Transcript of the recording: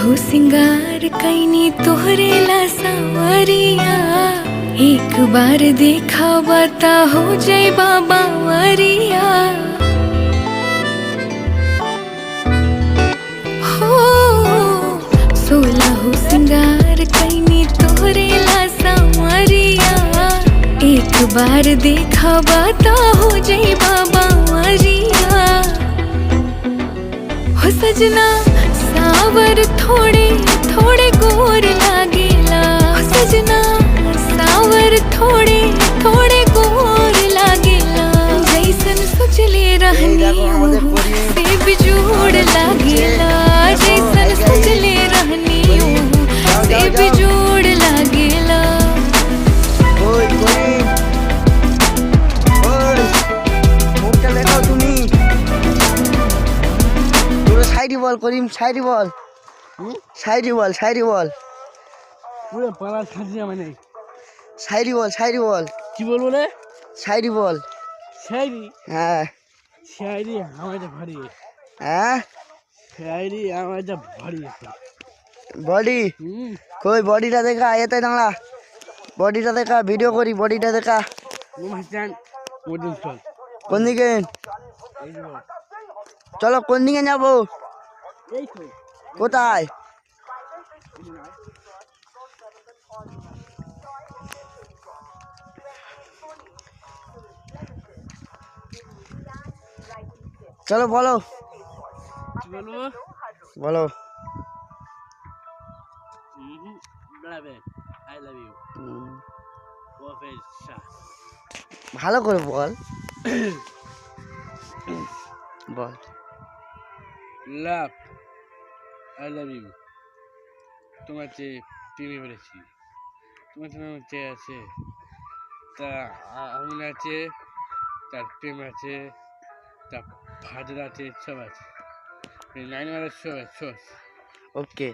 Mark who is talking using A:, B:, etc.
A: हो सिंगार कैनी तोहरे ला सावरिया, एक बार देखा बता हो जय बाबा वरिया। हो सोला हो सिंगार कैनी तोहरे ला सावरिया, एक बार देखा बता हो जय बाबा वरिया। हो सजना सावर थोड़े थोड़े गोर लागेला, हो सजना सावर थोड़े थोड़े गोर लागेला। जैसन सोचले रहनी से बिजोड़ लागेला, जैसन सोचले रहनी से बिजोड़ लागेला।
B: শায়রি বল করিম, শায়রি বল, শায়রি বল, শায়রি বল,
C: পুরো পাড়া ছাড়ছি আমি নেই।
B: শায়রি বল, শায়রি বল,
C: কি বলবো রে?
B: শায়রি বল।
C: শায়রি?
B: হ্যাঁ
C: শায়রি আমার যা ভারী,
B: হ্যাঁ
C: শায়রি আমার যা ভারী।
B: বডি কই, বডিটা দেখা, এতে দাঁড়া, বডিটা দেখা, ভিডিও করি, বডিটা দেখা।
C: অনুষ্ঠান ওদিন চল।
B: কোন দিকে?
C: এই যে বল।
B: চলো, কোন দিকে যাবো?
C: এই তো
B: কোথায়? চলো বলো,
C: কি বলবো?
B: বলো।
C: I love you professor.
B: ভালো করে বল, বল।
C: লাভ, আই লাভ ইউ। তোমার চেয়ে প্রেমে পড়েছি, তোমার তোমার চেয়ে আছে, তা আমিন আছে, তার প্রেম আছে, তার ফাদার আছে, সব আছে। 9 সব আছে।
B: ওকে।